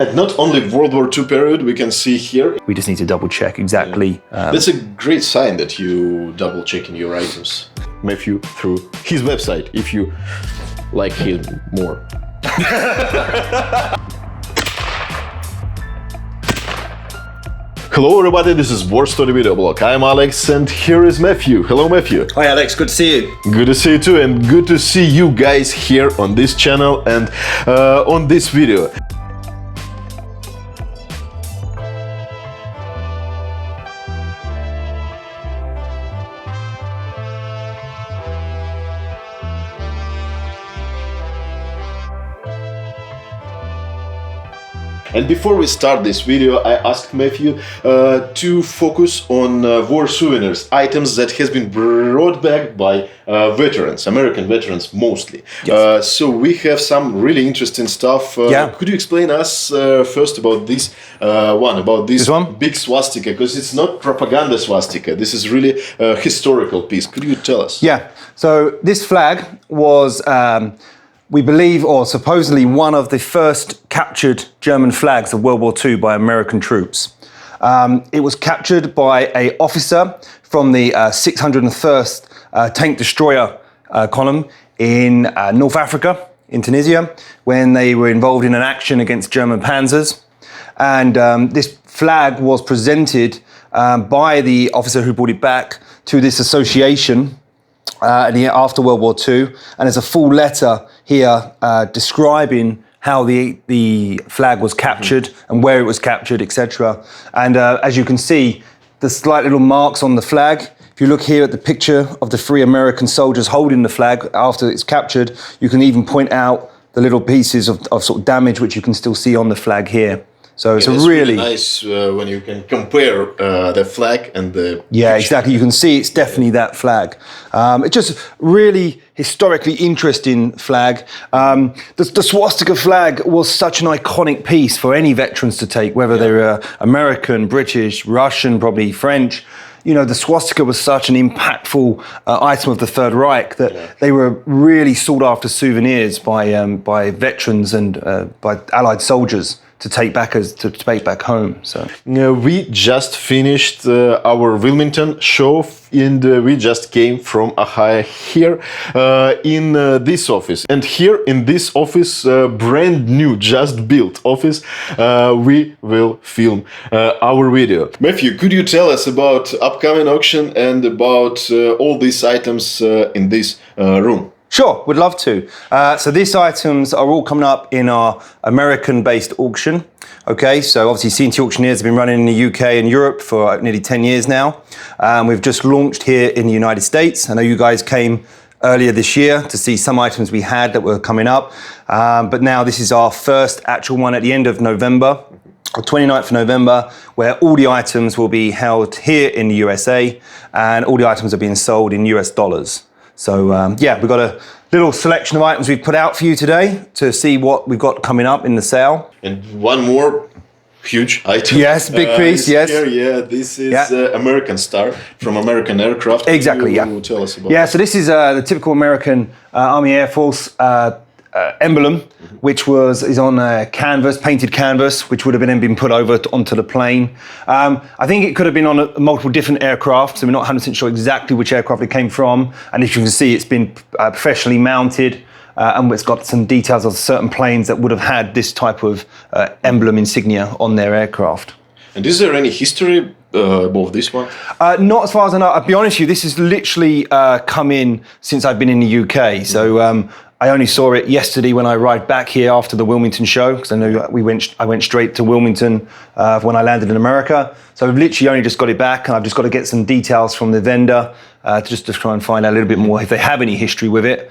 And not only World War II period, we can see here. We just need to double check exactly. That's a great sign that you double checking your items. Matthew through his website, if you like him more. Hello everybody, this is War Story Video Blog. I'm Alex and here is Matthew. Hello Matthew. Hi Alex, good to see you. Good to see you too, and good to see you guys here on this channel and on this video. And before we start this video, I asked Matthew to focus on war souvenirs, items that has been brought back by veterans, American veterans mostly. Yes. So we have some really interesting stuff. Could you explain us first about this this one? Big swastika, because it's not propaganda swastika. This is really a historical piece. Could you tell us? Yeah, so this flag was we believe, or supposedly, one of the first captured German flags of World War II by American troops. It was captured by an officer from the 601st Tank Destroyer column in North Africa, in Tunisia, when they were involved in an action against German panzers. And this flag was presented by the officer who brought it back to this association after World War II, and there's a full letter here describing how the flag was captured and where it was captured, etc. And as you can see, the slight little marks on the flag. If you look here at the picture of the 3 American soldiers holding the flag after it's captured, you can even point out the little pieces of sort of damage which you can still see on the flag here. So it's it's really nice when you can compare the flag and the yeah, picture. exactly. You can see it's definitely that flag. It's just really historically interesting flag. The swastika flag was such an iconic piece for any veterans to take, whether they were American, British, Russian, probably French. You know, the swastika was such an impactful item of the Third Reich that they were really sought after souvenirs by veterans and by Allied soldiers to take back home. So we just finished our Wilmington show, and we just came from Ohio here in this office. And here in this office, brand new, just built office, we will film our video. Matthew, could you tell us about upcoming auction and about all these items in this room? Sure, would love to. So these items are all coming up in our American-based auction. Okay, so obviously CNT Auctioneers have been running in the UK and Europe for nearly 10 years now. We've just launched here in the United States. I know you guys came earlier this year to see some items we had that were coming up. But now this is our first actual one at the end of November, or 29th of November, where all the items will be held here in the USA and all the items are being sold in US dollars. So yeah, we've got a little selection of items we've put out for you today to see what we've got coming up in the sale. And one more huge item. Yes, big piece, yes. Here, yeah, this is American Star from American Aircraft. Exactly, Can you tell us about Yeah, so this is the typical American Army Air Force emblem, which is on canvas, painted canvas, which would have been put over onto the plane. I think it could have been on multiple different aircraft, so we're not 100% sure exactly which aircraft it came from. And as you can see, it's been professionally mounted, and it's got some details of certain planes that would have had this type of emblem insignia on their aircraft. And is there any history about this one? Not as far as I know. I'll be honest with you, this has literally come in since I've been in the UK. So I only saw it yesterday when I arrived back here after the Wilmington show, because I know I went straight to Wilmington when I landed in America. So I've literally only just got it back, and I've just got to get some details from the vendor just to try and find out a little bit more if they have any history with it,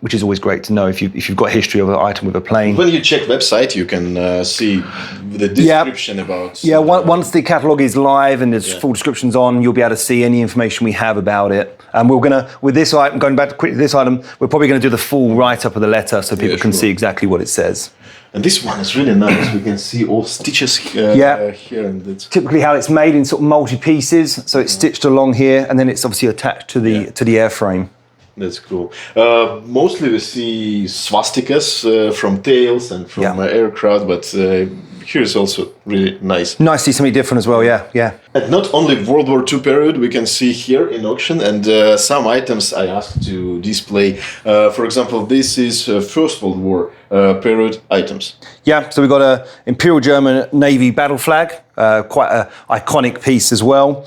which is always great to know if you've got history of an item with a plane. When you check website, you can see the description about. Yeah, once the catalogue is live and there's full descriptions on, you'll be able to see any information we have about it. And we're gonna, with this item, going back quickly to this item, we're probably going to do the full write-up of the letter so people can see exactly what it says. And this one is really nice. We can see all stitches here. Here and it's typically how it's made in sort of multi pieces. So it's stitched along here, and then it's obviously attached to the airframe. That's cool. Mostly we see swastikas from tails and from aircraft, but here is also really nice. Nice to see something different as well, yeah. And not only World War II period we can see here in auction, and some items I asked to display. For example, this is First World War period items. Yeah, so we've got a Imperial German Navy battle flag, quite an iconic piece as well.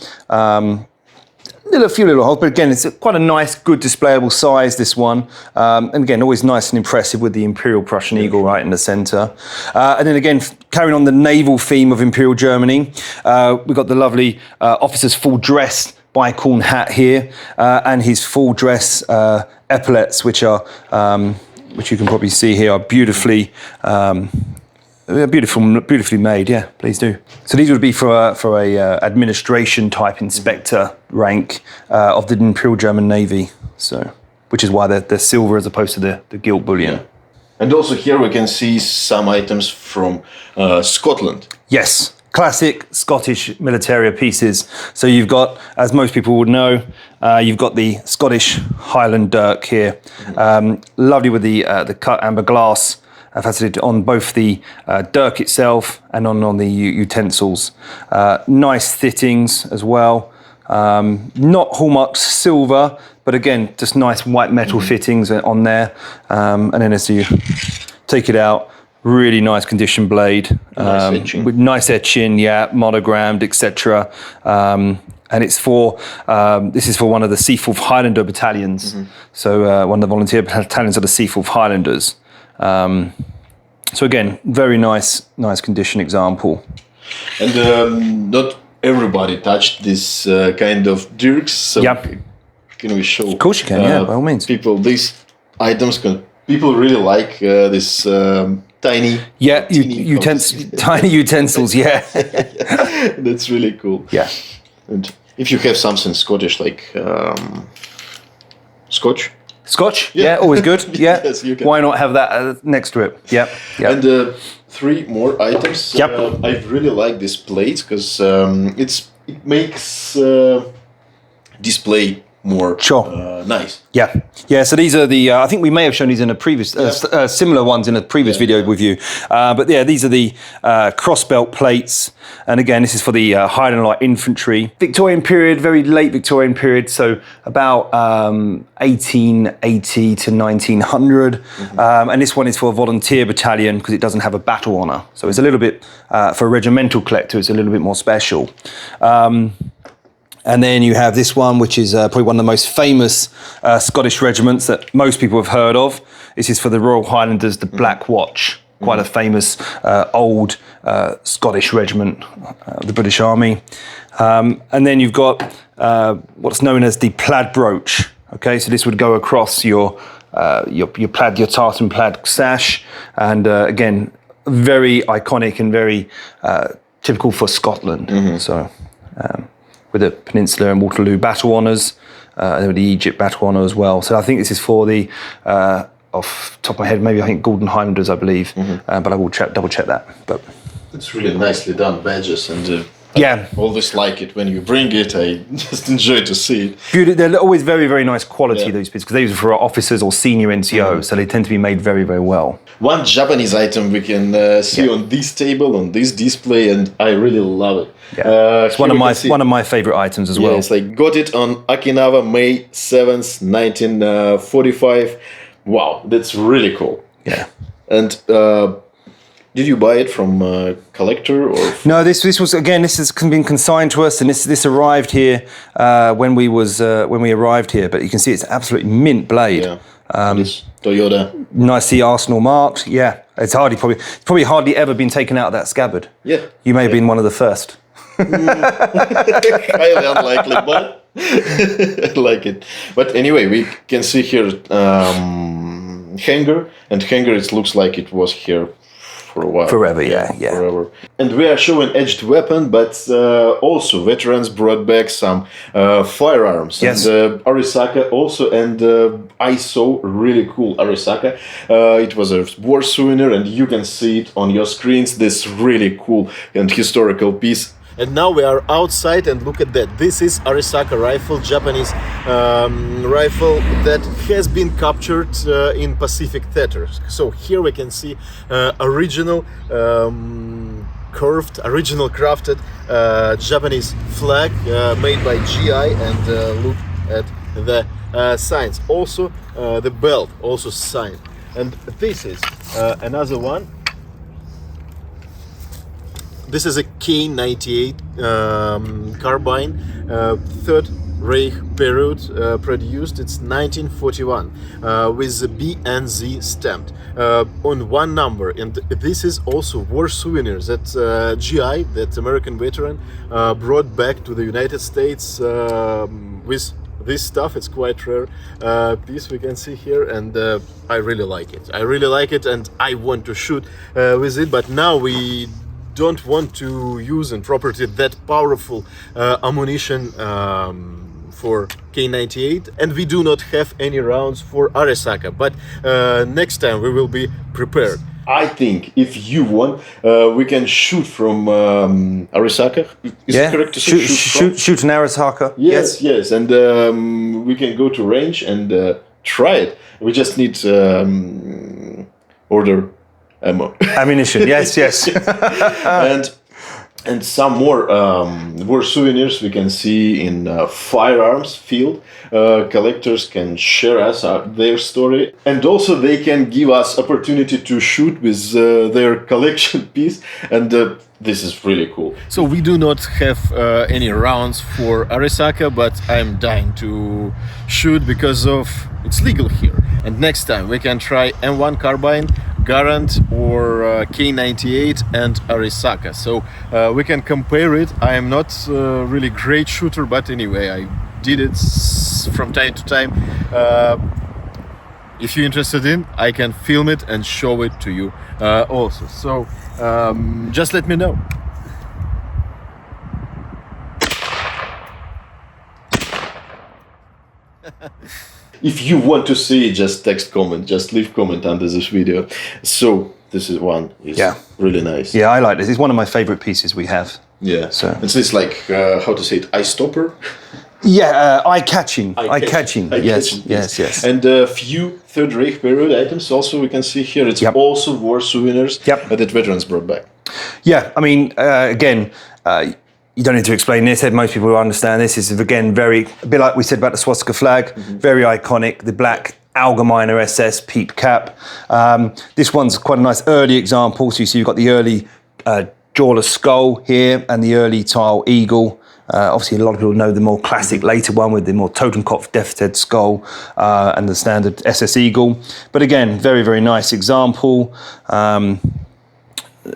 A few little holes, but again, it's quite a nice, good displayable size, this one. And again, always nice and impressive with the Imperial Prussian Eagle right in the centre. And then again, carrying on the naval theme of Imperial Germany, we've got the lovely officer's full dress bicorn hat here, and his full dress epaulets, which you can probably see here, are beautifully beautifully made. Yeah, please do. So these would be for a administration type inspector rank of the Imperial German Navy. So, which is why they're silver as opposed to the gilt bullion. Yeah. And also here we can see some items from Scotland. Yes, classic Scottish military pieces. So you've got, as most people would know, you've got the Scottish Highland dirk here, lovely with the cut amber glass. Faceted on both the dirk itself and on the utensils. Nice fittings as well. Not hallmarked silver, but again, just nice white metal fittings on there. And then as you take it out, really nice condition blade. With nice etching, monogrammed, etc. And it's this is for one of the Seaforth Highlander battalions. So one of the volunteer battalions of the Seaforth Highlanders. So again, very nice condition example. And not everybody touched this kind of dirks. So can we show? Of course you can, by all means. These items people really like this tiny. Yeah, tiny utensils. Yeah, that's really cool. Yeah, and if you have something Scottish like Scotch. Scotch, yeah, always good. Yeah, yes, you can. Why not have that next to it? Yeah. And 3 more items. Yep. I really like this plate because it makes display more nice. Yeah. So these are the. I think we may have shown these in a previous similar ones in a previous video with you. But yeah, these are the crossbelt plates, and again, this is for the Highland Light Infantry, Victorian period, very late Victorian period. So about 1880 to 1900, and this one is for a volunteer battalion because it doesn't have a battle honour. So it's a little bit for a regimental collector. It's a little bit more special. And then you have this one, which is probably one of the most famous Scottish regiments that most people have heard of. This is for the Royal Highlanders, the Black Watch, quite a famous old Scottish regiment of the British Army. And then you've got what's known as the plaid brooch. Okay, so this would go across your tartan plaid sash, and again, very iconic and very typical for Scotland. So. With the Peninsula and Waterloo battle honours, and with the Egypt battle honour as well. So I think this is for the, off the top of my head, maybe I think Gordon Highlanders, I believe, but I will double check that. But it's really nicely done badges, and I always like it when you bring it. I just enjoy to see it. They're always very, very nice quality, those pieces, because these are for officers or senior NCOs, so they tend to be made very, very well. One Japanese item we can see on this table, on this display, and I really love it. Yeah. It's one of my favourite items as well. It's like got it on Okinawa, May 7th, 1945. Wow, that's really cool. Yeah. And did you buy it from a collector or? No, this was again. This has been consigned to us, and this arrived here when we arrived here. But you can see it's absolutely mint blade. Yeah. This Toyota. Nicely Arsenal marked. Yeah, it's probably hardly ever been taken out of that scabbard. Yeah. You may have been one of the first. Highly unlikely, but I like it. But anyway, we can see here hanger, and hanger. It looks like it was here for a while. Forever, yeah. Forever. And we are showing edged weapon, but also veterans brought back some firearms. Yes. And Arisaka also, and I saw really cool Arisaka. It was a war souvenir, and you can see it on your screens. This really cool and historical piece. And now we are outside, and look at that. This is Arisaka rifle, Japanese rifle that has been captured in Pacific Theater. So here we can see original curved, original crafted Japanese flag made by GI, and look at the signs. Also the belt also signed. And this is another one. This is a K98 carbine, Third Reich period, produced. It's 1941 with the B and Z stamped on one number. And this is also war souvenirs that GI, that American veteran, brought back to the United States with this stuff. It's quite rare piece we can see here, and I really like it. I really like it, and I want to shoot with it. But now we don't want to use in property that powerful ammunition for K98, and we do not have any rounds for Arisaka, but next time we will be prepared. I think if you want, we can shoot from Arisaka. Is it correct to say shoot an Arisaka? Yes, and we can go to range and try it. We just need order ammunition. Yes. and some more souvenirs we can see in firearms field. Collectors can share us their story, and also they can give us opportunity to shoot with their collection piece, and this is really cool. So we do not have any rounds for Arisaka, but I'm dying to shoot because of it's legal here. And next time we can try M1 carbine, Garand, or K98 and Arisaka. So we can compare it. I am not really great shooter, but anyway, I did it from time to time. If you're interested in, I can film it and show it to you also. So just let me know. If you want to see, just text comment, just leave comment under this video. So this is one is really nice. Yeah, I like this. It's one of my favorite pieces we have. Yeah. So it's this like how to say it, eye stopper. Yeah, eye-catching. Yes. And a few Third Reich period items also we can see here. It's also war souvenirs that veterans brought back. Yeah, I mean, again, you don't need to explain this. Most people will understand this. This is, again, a bit like we said about the swastika flag, very iconic. The black Allgemeiner SS peep cap. This one's quite a nice early example. So you see you've got the early jawless skull here and the early tile eagle. Obviously, a lot of people know the more classic later one with the more Totenkopf Death's skull and the standard SS Eagle. But again, very, very nice example.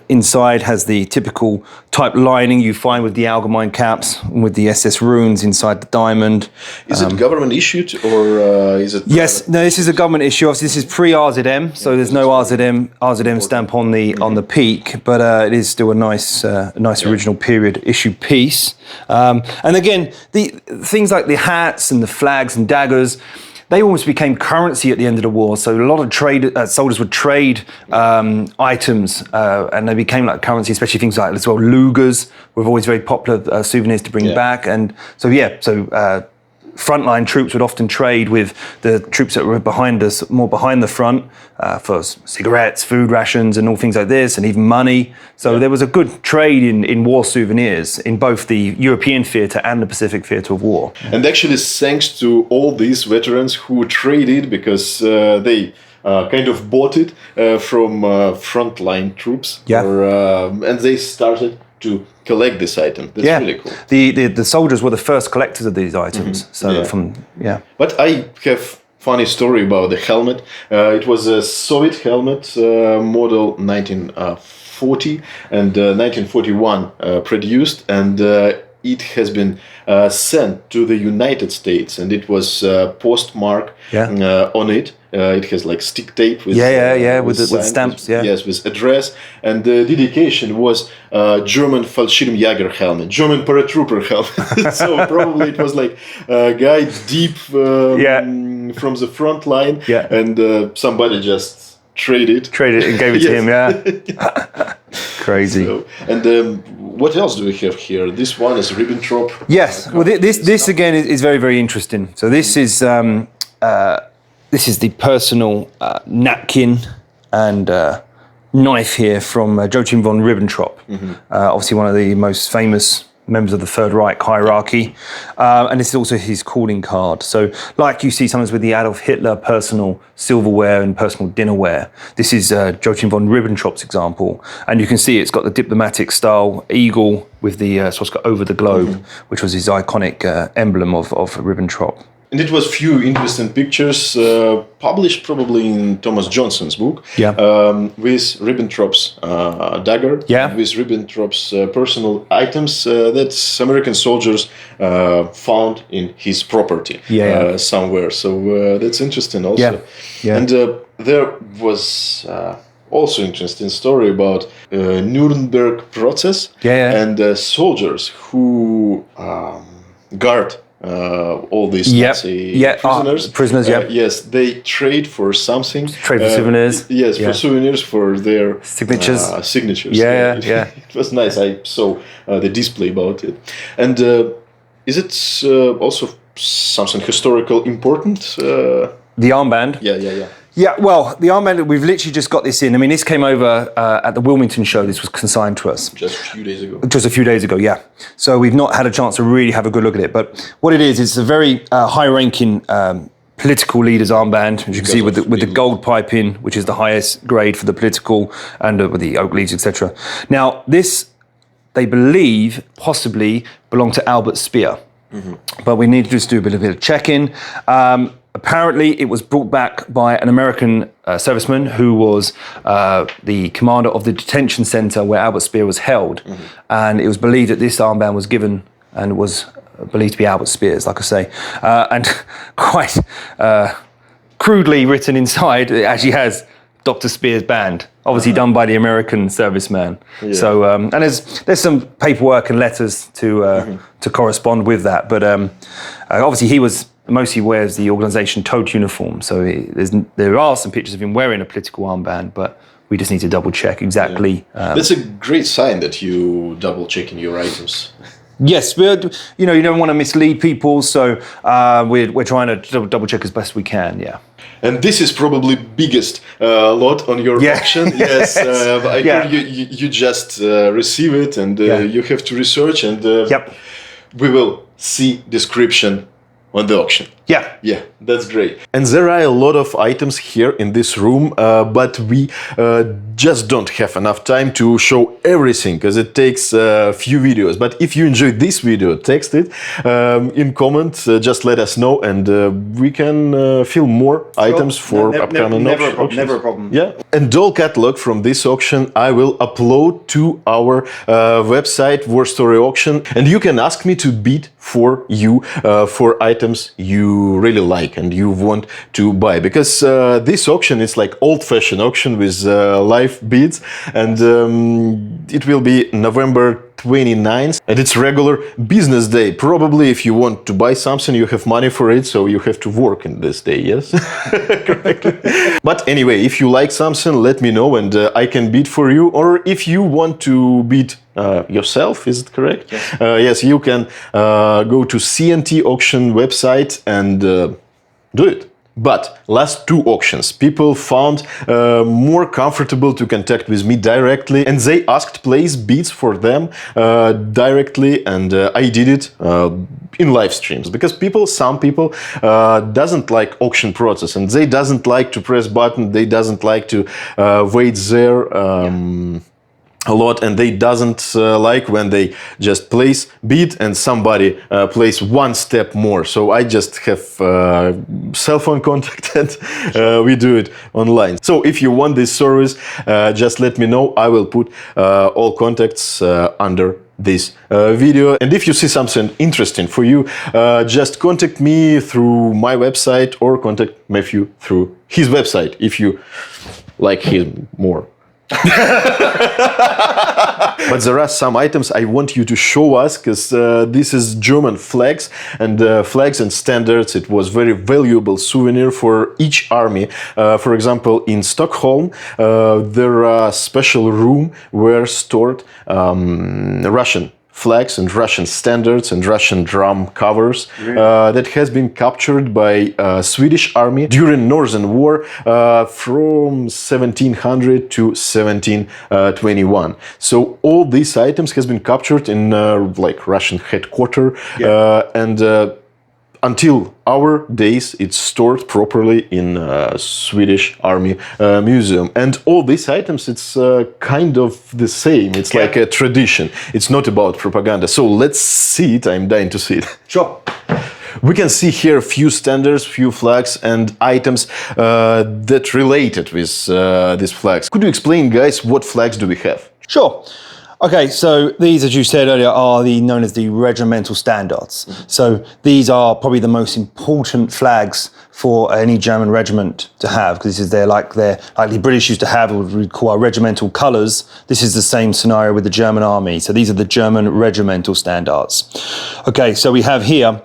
Inside has the typical type lining you find with the Allgemein caps, with the SS runes inside the diamond. Is it government issued or is it? Yes, no, this is a government issue. Obviously, this is pre-RZM, so there's no RZM stamp on the peak, but it is still a nice original period issue piece. And again, the things like the hats and the flags and daggers, they almost became currency at the end of the war. So a lot of soldiers would trade items, and they became like currency, especially things like as well. Lugers were always very popular souvenirs to bring back, and so frontline troops would often trade with the troops that were behind us, more behind the front, for cigarettes, food rations, and all things like this, and even money. So there was a good trade in war souvenirs in both the European theatre and the Pacific theatre of war. And actually, thanks to all these veterans who traded, because they kind of bought it from frontline troops, and they started to collect this item. That's really cool. The soldiers were the first collectors of these items. But I have funny story about the helmet. It was a Soviet helmet, model 1940 and 1941 produced, and it has been sent to the United States, and it was postmark on it. It has like stick tape with with stamps. Yes, with address, and the dedication was German Fallschirmjäger helmet, German paratrooper helmet. So probably it was like a guy deep from the front line, and somebody just traded it and gave it to him. Yeah, crazy. So, and what else do we have here? This one is Ribbentrop. Yes. Well, this again is very, very interesting. So this is the personal napkin and knife here from Joachim von Ribbentrop. Obviously one of the most famous members of the Third Reich hierarchy. And this is also his calling card. So like you see sometimes with the Adolf Hitler personal silverware and personal dinnerware, this is Joachim von Ribbentrop's example. And you can see it's got the diplomatic style eagle with the swastika over the globe, which was his iconic emblem of Ribbentrop. And it was few interesting pictures published probably in Thomas Johnson's book with Ribbentrop's dagger, with Ribbentrop's personal items that American soldiers found in his property somewhere. So that's interesting also. And there was also interesting story about Nuremberg process and soldiers who guard all these Nazi prisoners. Yes, they trade for something. Trade for souvenirs. Yes, for souvenirs for their signatures. It was nice. I saw the display about it. And is it also something historical important? The armband? Yeah, well, the armband, we've literally just got this in. I mean, this came over at the Wilmington show. This was consigned to us. Just a few days ago. Just a few days ago, yeah. So we've not had a chance to really have a good look at it. But what it is, it's a very high-ranking political leader's armband, as you can see, with the gold piping, which is the highest grade for the political, and with the oak leaves, etc. Now, this, they believe, possibly belonged to Albert Speer. But we need to just do a bit of checking. Apparently, it was brought back by an American serviceman who was the commander of the detention center where Albert Speer was held. And it was believed that this armband was given and was believed to be Albert Speer's, like I say. And quite crudely written inside, it actually has Dr. Speer's band, obviously done by the American serviceman. So, and there's some paperwork and letters to correspond with that. But obviously he mostly wears the organisation toad uniform. So there are some pictures of him wearing a political armband, but we just need to double check exactly. That's a great sign that you double checking your items. Yes, but you don't want to mislead people, so we're trying to double check as best we can. Yeah. And this is probably biggest lot on your auction. Yes, I heard you just receive it, and you have to research, and we will see description on the auction. Yeah, that's great. And there are a lot of items here in this room, but we just don't have enough time to show everything because it takes a few videos. But if you enjoyed this video, text it in comments, just let us know, and we can film more items for upcoming auctions. Never a problem. Yeah, and all catalog from this auction I will upload to our website, War Story Auction, and you can ask me to bid for you for items you really like and you want to buy, because this auction is like old-fashioned auction with live bids, and it will be November 29th, and it's regular business day. Probably if you want to buy something, you have money for it, so you have to work in this day, yes? Correctly. But anyway, if you like something, let me know, and I can bid for you. Or if you want to bid yourself, is it correct? Yes. Yes, you can go to CNT auction website and do it. But last two auctions, people found more comfortable to contact with me directly, and they asked place bids for them directly, and I did it in live streams, because some people doesn't like auction process, and they doesn't like to press button, they doesn't like to wait there a lot, and they doesn't like when they just place bid and somebody place one step more. So I just have cell phone contact, and we do it online. So if you want this service, just let me know. I will put all contacts under this video. And if you see something interesting for you, just contact me through my website, or contact Matthew through his website if you like him more. But there are some items I want you to show us, because this is German flags, and flags and standards. It was very valuable souvenir for each army. For example, in Stockholm, there are special room where stored Russian flags and Russian standards and Russian drum covers that has been captured by Swedish army during Northern War from 1700 to 1721. So all these items has been captured in like Russian headquarters, and until our days, it's stored properly in Swedish Army Museum. And all these items, it's kind of the same. It's like a tradition. It's not about propaganda. So let's see it. I'm dying to see it. Sure. We can see here a few standards, few flags and items that related with these flags. Could you explain, guys, what flags do we have? Sure. Okay, so these, as you said earlier, are known as the regimental standards. So these are probably the most important flags for any German regiment to have, because this is like the British used to have what we call our regimental colours. This is the same scenario with the German army. So these are the German regimental standards. Okay, so we have here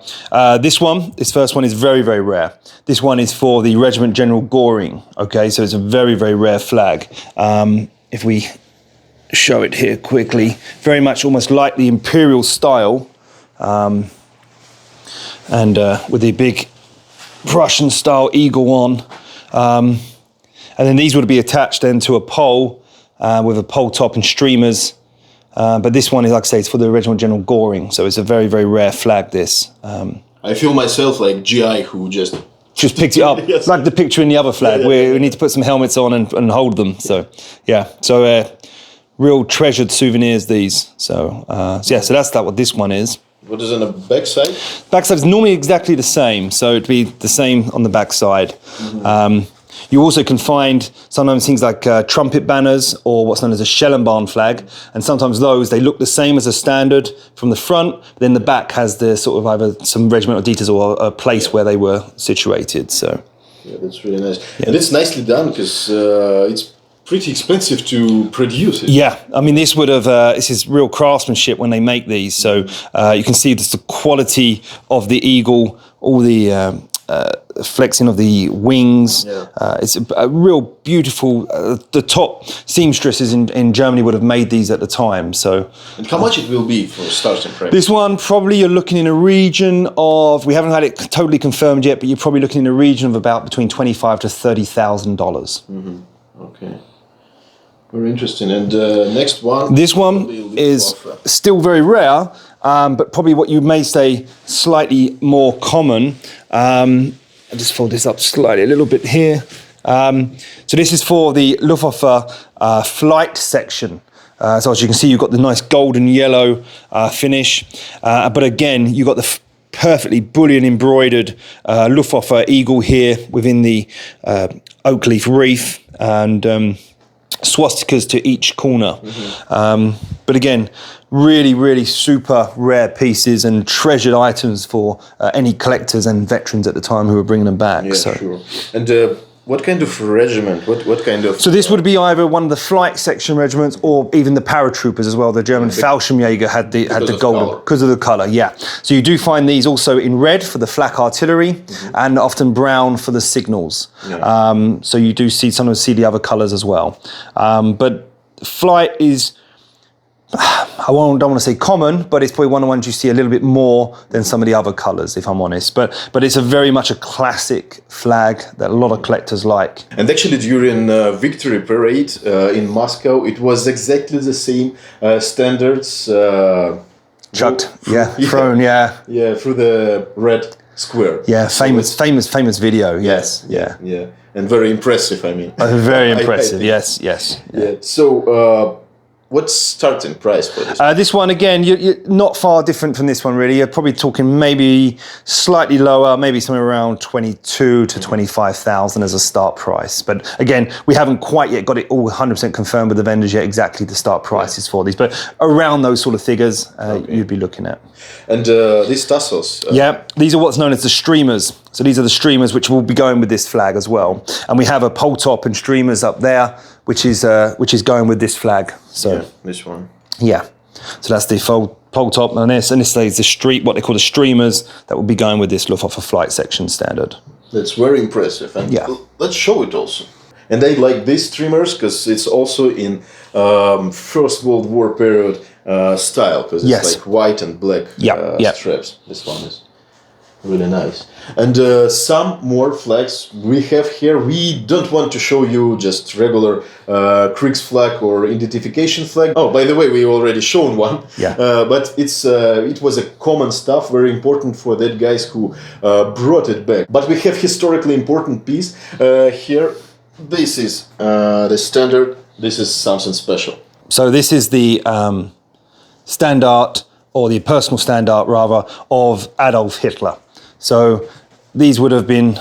this first one is very, very rare. This one is for the Regiment General Göring. Okay, so it's a very, very rare flag. If we show it here quickly, very much almost like the imperial style, and with the big Prussian style eagle on, and then these would be attached then to a pole with a pole top and streamers, but this one is, like I say, it's for the Regiment General Göring, so it's a very, very rare flag, this. I feel myself like GI who just picked it up. Yes. Like the picture in the other flag, where we need to put some helmets on and hold them. So yeah, so real treasured souvenirs, these. So so that's what this one is. What is on the back side? Backside is normally exactly the same, so it'd be the same on the backside. You also can find sometimes things like trumpet banners or what's known as a Schellenbahn flag, and sometimes those, they look the same as a standard from the front, but then the back has the sort of either some regimental details or a place where they were situated. So yeah, that's really nice. Yeah. And it's nicely done, because it's pretty expensive to produce it. Yeah, I mean, this would have, this is real craftsmanship when they make these. So you can see just the quality of the eagle, all the flexing of the wings. It's a real beautiful, the top seamstresses in Germany would have made these at the time. So, and how much it will be for starting price? This one, probably you're looking in a region of, we haven't had it totally confirmed yet, but you're probably looking in a region of about between $25,000 to $30,000. Okay. Very interesting. And next one? This one is still very rare, but probably what you may say slightly more common. I'll just fold this up slightly a little bit here. So this is for the Luftwaffe flight section. So as you can see, you've got the nice golden yellow finish. But again, you've got the perfectly bullion embroidered Luftwaffe eagle here within the oak leaf wreath, and swastikas to each corner. But again, really, really super rare pieces and treasured items for any collectors and veterans at the time who were bringing them back. Yeah, sure. And what kind of regiment? What kind of? So this would be either one of the flight section regiments or even the paratroopers as well. The German Fallschirmjäger had the golden because of the colour. Yeah. So you do find these also in red for the flak artillery, and often brown for the signals. Yeah. So you do sometimes see the other colours as well. But flight is, I don't want to say common, but it's probably one of the ones you see a little bit more than some of the other colours, if I'm honest. But it's a very much a classic flag that a lot of collectors like. And actually during Victory Parade in Moscow, it was exactly the same standards. Chucked, thrown, Yeah, through the red square. Yeah, famous video, yes. Yeah. And very impressive, I mean. Very impressive, yes. Yeah. So, what's starting price for this? This one, again, you're not far different from this one, really. You're probably talking maybe slightly lower, maybe somewhere around 22 to 25,000 as a start price. But again, we haven't quite yet got it all 100% confirmed with the vendors yet exactly the start prices for these. But around those sort of figures, you'd be looking at. And these tassels? Yeah, these are what's known as the streamers. So these are the streamers which will be going with this flag as well. And we have a pole top and streamers up there, which is going with this flag. So yeah, this one. Yeah. So that's the pole top, and this is the street, what they call the streamers that will be going with this Luftwaffe flight section standard. That's very impressive. And Yeah. let's show it also. And I like these streamers because it's also in First World War period style, because it's Yes. like white and black Yeah. straps. This one is really nice. And some more flags we have here. We don't want to show you just regular Kriegsflag or identification flag. Oh, by the way, we already shown one. Yeah. But it was a common stuff, very important for that guys who brought it back. But we have historically important piece here. This is the standard. This is something special. So this is the standard, or the personal standard rather, of Adolf Hitler. So these would have been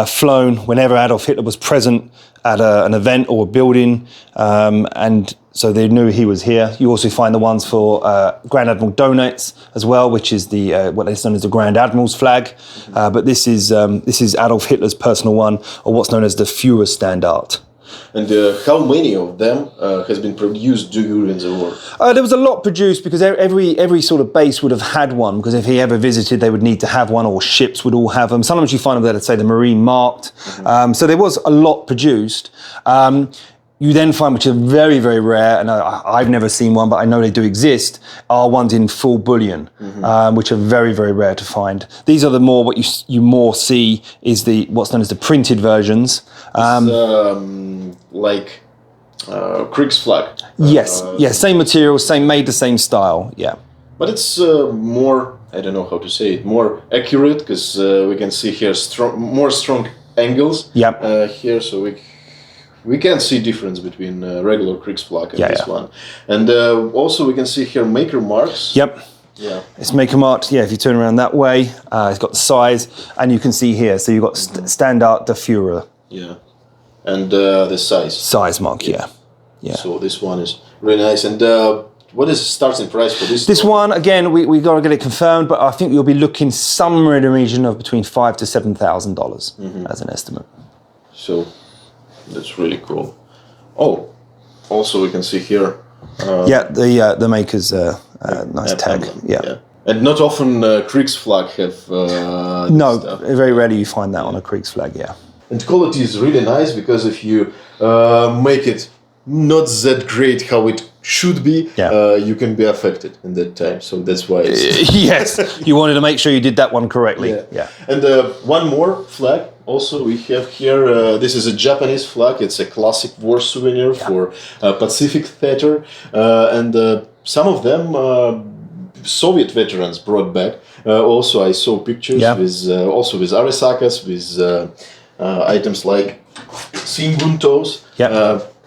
flown whenever Adolf Hitler was present at an event or a building, and so they knew he was here. You also find the ones for Grand Admiral Donitz as well, which is the what is known as the Grand Admiral's flag. But this is Adolf Hitler's personal one, or what's known as the Führer Standard. And how many of them has been produced during the war? There was a lot produced because every sort of base would have had one, because if he ever visited, they would need to have one, or ships would all have them. Sometimes you find them there, let's say the Marine marked. So there was a lot produced. You then find, which are very, very rare, and I've never seen one, but I know they do exist, are ones in full bullion, which are very, very rare to find. These are the more, what you more see is what's known as the printed versions. Like Kriegsflag. Yes, same material, made the same style, yeah. But it's more, I don't know how to say it, more accurate, because we can see here more strong angles here, so we can see difference between regular Kriegsflag and this one. And also we can see here maker marks. Yep. Yeah. It's maker marked, if you turn around that way, it's got the size, and you can see here, so you've got Standard der Führer. Yeah. And the size. Size mark, yeah. So this one is really nice. And what is the starting price for this? This one, again, we got to get it confirmed, but I think you'll be looking somewhere in the region of between $5,000 to $7,000 as an estimate. So that's really cool. Oh, also we can see here. The maker's nice tag. Yeah. And not often Kriegsflag have. No, stuff. very rarely you find that on a Kriegsflag. Yeah. And quality is really nice, because if you make it not that great how it should be, you can be affected in that time. So that's why it's... Yes, you wanted to make sure you did that one correctly. Yeah. And one more flag also we have here. This is a Japanese flag. It's a classic war souvenir for Pacific Theater. And some of them Soviet veterans brought back. Also, I saw pictures with Arisakas, with items like Singun toes.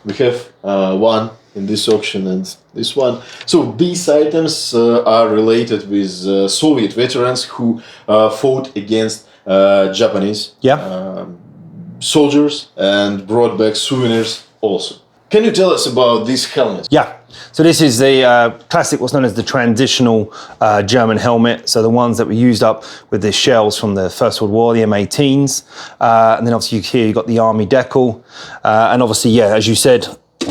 We have one in this auction and this one. So these items are related with Soviet veterans who fought against Japanese soldiers and brought back souvenirs also. Can you tell us about these helmets? Yeah. So this is the classic, what's known as the transitional German helmet. So the ones that were used up with the shells from the First World War, the M18s. And then obviously here you've got the Army decal. And obviously, as you said,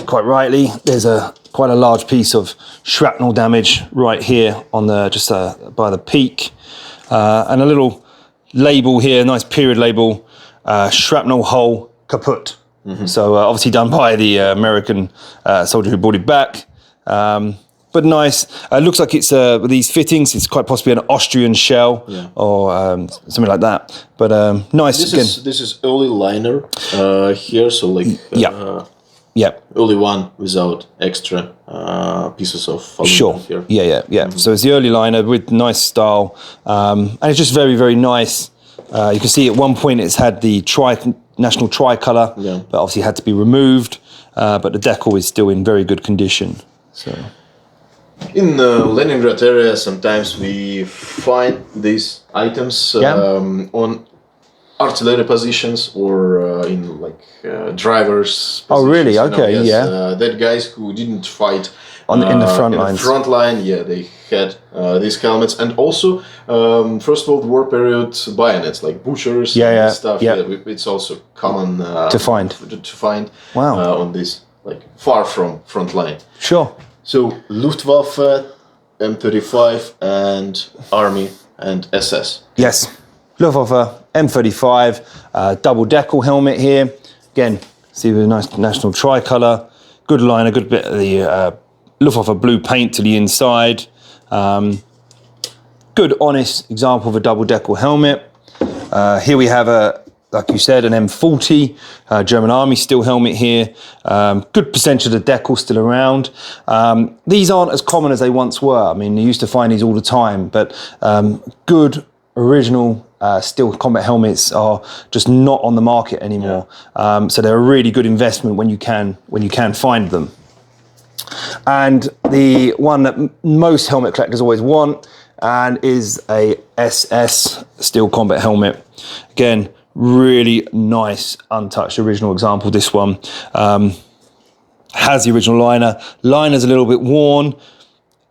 quite rightly, there's quite a large piece of shrapnel damage right here on the just by the peak. And a little label here, nice period label, shrapnel hole kaput. So obviously done by the American soldier who brought it back. But nice. It looks like it's with these fittings. It's quite possibly an Austrian shell or something like that. But nice. This is early liner here. So like early one without extra pieces of aluminum here. Yeah. So it's the early liner with nice style, and it's just very, very nice. You can see at one point it's had the national tricolour, but obviously had to be removed. But the decal is still in very good condition. So, in the Leningrad area, sometimes we find these items on artillery positions or in like drivers. Oh, really? Okay, that guys who didn't fight in the front lines. Front line, they had these helmets, and also First World War period bayonets like butchers and stuff. It's also common to find. Wow. On this like far from front line. Sure. So Luftwaffe, M35 and Army and SS. Yes, Luftwaffe M35, double decal helmet here. Again, see the nice national tricolour, good liner, good bit of the Luftwaffe blue paint to the inside. Good honest example of a double decal helmet. Here we have like you said, an M40, German Army steel helmet here. Good percentage of the decal still around. These aren't as common as they once were. I mean, you used to find these all the time, but good original steel combat helmets are just not on the market anymore. So they're a really good investment when you can find them. And the one that most helmet collectors always want and is a SS steel combat helmet. Again, really nice, untouched original example. This one has the original liner. Liner's a little bit worn.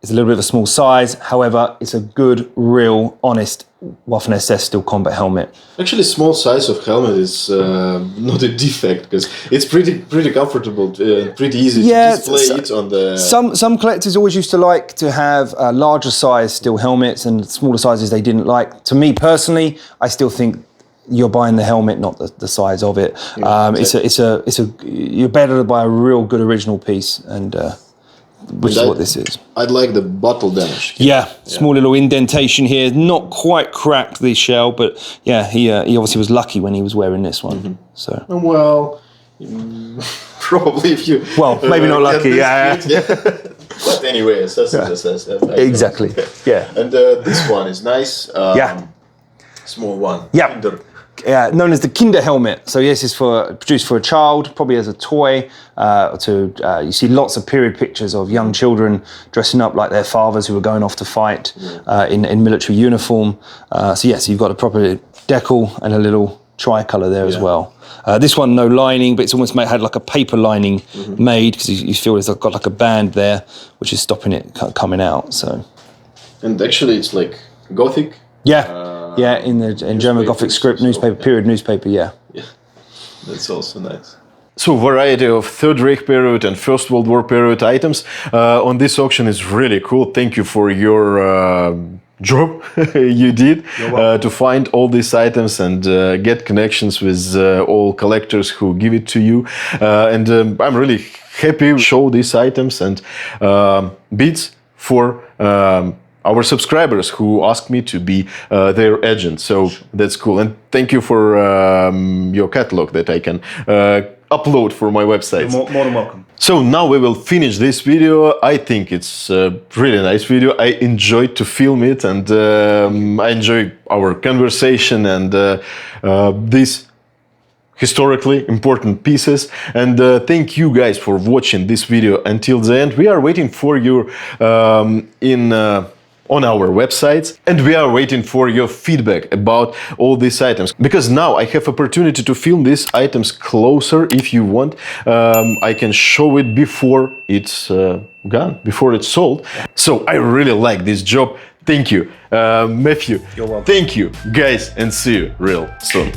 It's a little bit of a small size. However, it's a good, real, honest Waffen SS steel combat helmet. Actually, small size of helmet is not a defect because it's pretty comfortable, pretty easy to display it on the. Some collectors always used to like to have larger size steel helmets and smaller sizes they didn't like. To me personally, I still think you're buying the helmet, not the size of it. You're better to buy a real good original piece, and which is what this is. I'd like the bottle damage. Yeah, small little indentation here, not quite cracked the shell, but yeah, he obviously was lucky when he was wearing this one. So well, probably if you maybe not lucky. But anyway, exactly. Yeah, and this one is nice. Small one. Yeah. Known as the Kinder helmet. So yes, it's produced for a child, probably as a toy. You see lots of period pictures of young children dressing up like their fathers who were going off to fight in military uniform. So yes, you've got a proper decal and a little tricolour there as well. This one, no lining, but it's almost had like a paper lining made because you feel it's got like a band there, which is stopping it coming out. So. And actually, it's like Gothic. In German Gothic script, period newspaper, Yeah, that's also nice. So variety of Third Reich period and First World War period items on this auction is really cool. Thank you for your job you did to find all these items and get connections with all collectors who give it to you. And I'm really happy to show these items and beats for our subscribers who asked me to be their agent. So that's cool. And thank you for your catalog that I can upload for my website. You're more than welcome. So now we will finish this video. I think it's a really nice video. I enjoyed to film it and I enjoy our conversation and these historically important pieces. And thank you guys for watching this video until the end. We are waiting for you on our websites, and we are waiting for your feedback about all these items, because now I have opportunity to film these items closer. If you want, I can show it before it's gone, before it's sold. So I really like this job. Thank you, Matthew. You're welcome. Thank you, guys, and see you real soon.